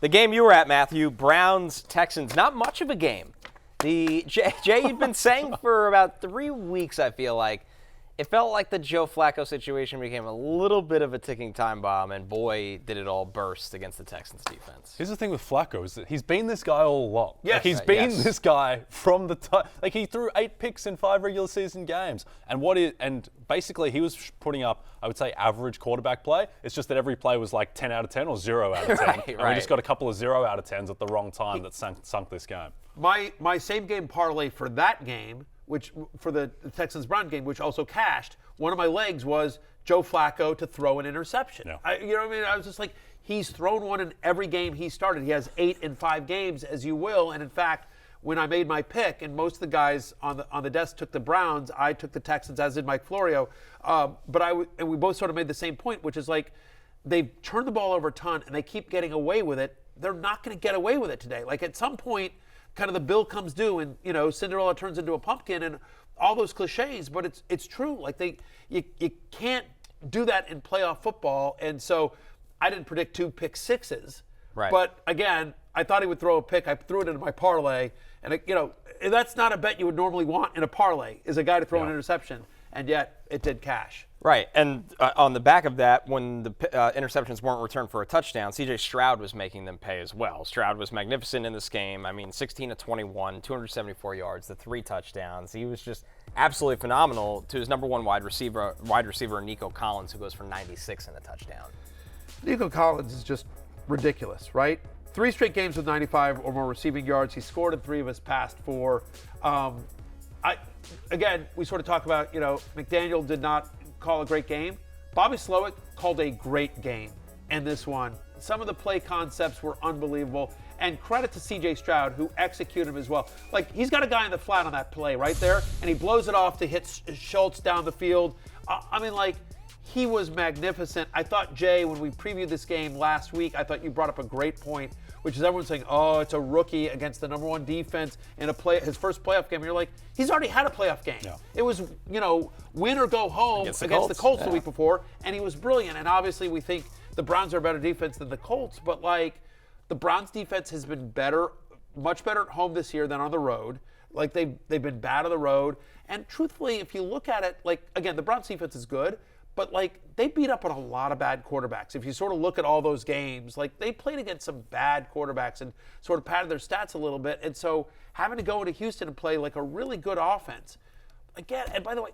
The game you were at, Matthew, Browns Texans, not much of a game. Jay, you've been saying for about 3 weeks, I feel like, it felt like the Joe Flacco situation became a little bit of a ticking time bomb, and boy, did it all burst against the Texans defense. Here's the thing with Flacco is that he's been this guy all along. Yes. Like, he's been this guy from the time. Like, he threw 8 picks in 5 regular season games. And basically he was putting up, I would say, average quarterback play. It's just that every play was like 10 out of 10 or 0 out of 10. Right. We just got a couple of 0 out of 10s at the wrong time that sunk this game. My same game parlay for that game, which for the Texans Brown game, which also cashed, one of my legs was Joe Flacco to throw an interception. Yeah. You know what I mean? I was just like, he's thrown one in every game he started. He has 8 in 5 games, as you will. And in fact, when I made my pick, and most of the guys on the desk took the Browns, I took the Texans, as did Mike Florio. And we both sort of made the same point, which is like, they've turned the ball over a ton, and they keep getting away with it. They're not going to get away with it today. Like, at some point, kind of the bill comes due, and Cinderella turns into a pumpkin, and all those cliches, but it's true. Like, you can't do that in playoff football, and so I didn't predict 2 pick sixes. Right. But again, I thought he would throw a pick. I threw it into my parlay, and that's not a bet you would normally want in a parlay, is a guy to throw an interception, and yet it did cash. Right, and on the back of that, when the interceptions weren't returned for a touchdown, C.J. Stroud was making them pay as well. Stroud was magnificent in this game. I mean, 16 of 21, 274 yards, the 3 touchdowns. He was just absolutely phenomenal to his number 1 wide receiver, Nico Collins, who goes for 96 and a touchdown. Nico Collins is just ridiculous, right? 3 straight games with 95 or more receiving yards. He scored in 3 of his past 4. Again, we sort of talk about, McDaniel did not call a great game. Bobby Slowick called a great game in this one. Some of the play concepts were unbelievable, and credit to C.J. Stroud, who executed him as well. Like, he's got a guy in the flat on that play right there, and he blows it off to hit Schultz down the field. He was magnificent. I thought, Jay, when we previewed this game last week, I thought you brought up a great point, which is everyone saying, oh, it's a rookie against the number 1 defense in his first playoff game. And you're like, he's already had a playoff game. Yeah. It was, win or go home against the Colts the week before, and he was brilliant. And obviously we think the Browns are a better defense than the Colts, but the Browns defense has been better, much better at home this year than on the road. Like, they've been bad on the road. And truthfully, if you look at it, again, the Browns defense is good, but they beat up on a lot of bad quarterbacks. If you sort of look at all those games, they played against some bad quarterbacks and sort of padded their stats a little bit. And so having to go into Houston and play a really good offense. Again, and by the way,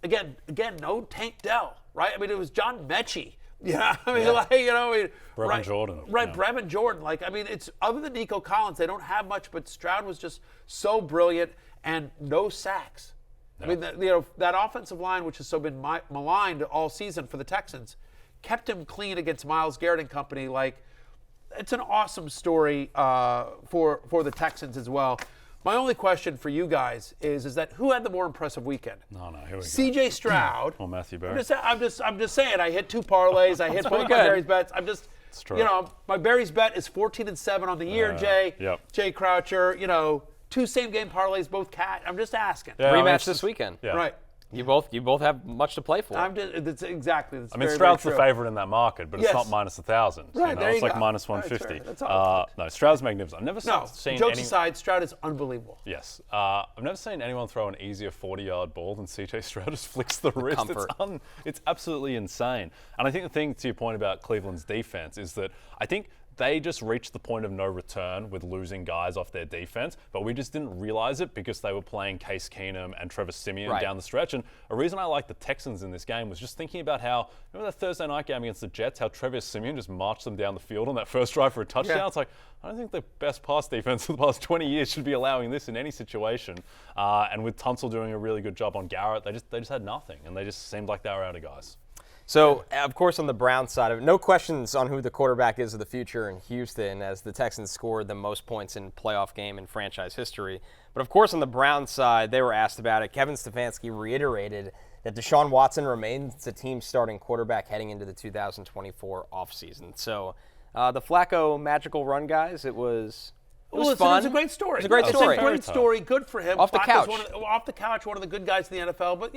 again, no Tank Dell, right? I mean, it was John Mechie. Yeah, Brevin Jordan. Right, yeah. Brevin Jordan. It's other than Nico Collins, they don't have much, but Stroud was just so brilliant, and no sacks. No. I mean, that offensive line, which has so been maligned all season for the Texans, kept him clean against Myles Garrett and company. It's an awesome story for the Texans as well. My only question for you guys is that who had the more impressive weekend? No, here we go. C.J. Stroud or Matthew Berry? I'm just saying. I hit 2 parlays. I hit both my Berry's bets. It's true. My Berry's bet is 14-7 on the year. Jay, yep. Jay Croucher. 2 same-game parlays, both cash. I'm just asking. Yeah, rematch this weekend. Yeah. Right. You both have much to play for. That's exactly. That's Stroud's the favorite in that market, but it's not minus 1,000. Right, there you it's go. minus 150. Right, that's all. No, Stroud's magnificent. I've never seen jokes aside, Stroud is unbelievable. Yes. I've never seen anyone throw an easier 40-yard ball than C.J. Stroud just flicks the wrist. Comfort. It's absolutely insane. And I think the thing, to your point about Cleveland's defense, is that I think they just reached the point of no return with losing guys off their defense, but we just didn't realize it because they were playing Case Keenum and Trevor Siemian down the stretch. And a reason I like the Texans in this game was just thinking about remember that Thursday night game against the Jets, how Trevor Siemian just marched them down the field on that first drive for a touchdown? Yeah. It's I don't think the best pass defense of the past 20 years should be allowing this in any situation. And with Tunsil doing a really good job on Garrett, they just had nothing, and they just seemed like they were out of guys. So, of course, on the Browns side of it, no questions on who the quarterback is of the future in Houston, as the Texans scored the most points in playoff game in franchise history. But, of course, on the Browns side, they were asked about it. Kevin Stefanski reiterated that Deshaun Watson remains the team's starting quarterback heading into the 2024 offseason. So, the Flacco magical run, guys, it was fun. It was a great story. It was a great story. It's a great story. Good for him. Off the couch. Off the couch, one of the good guys in the NFL. But,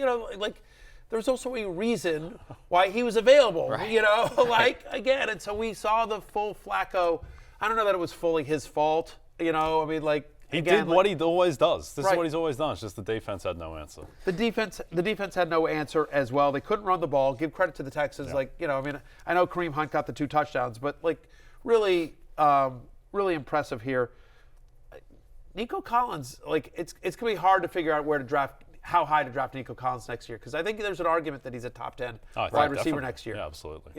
there's also a reason why he was available, Right. like, again. And so we saw the full Flacco. I don't know that it was fully his fault, I mean, like, He again, did what he always does. This is Right. what he's always done. It's just the defense had no answer. The defense had no answer as well. They couldn't run the ball. Give credit to the Texans. I mean, I know Kareem Hunt got the 2 touchdowns, but like really, really impressive here. Nico Collins, like it's gonna be hard to figure out how high to draft Nico Collins next year, because I think there's an argument that he's a top 10 wide receiver Definitely. next year. Yeah, absolutely.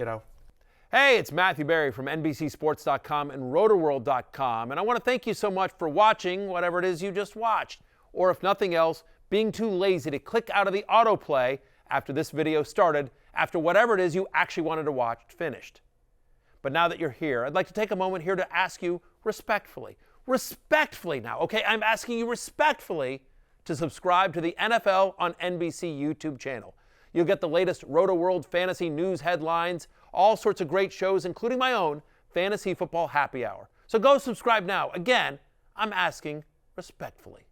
Hey, it's Matthew Berry from NBCSports.com and RotoWorld.com, and I want to thank you so much for watching whatever it is you just watched, or if nothing else, being too lazy to click out of the autoplay after this video started, after whatever it is you actually wanted to watch finished. But now that you're here, I'd like to take a moment here to ask you respectfully now, okay? I'm asking you respectfully to subscribe to the NFL on NBC YouTube channel. You'll get the latest RotoWorld fantasy news headlines, all sorts of great shows, including my own Fantasy Football Happy Hour. So go subscribe now. Again, I'm asking respectfully.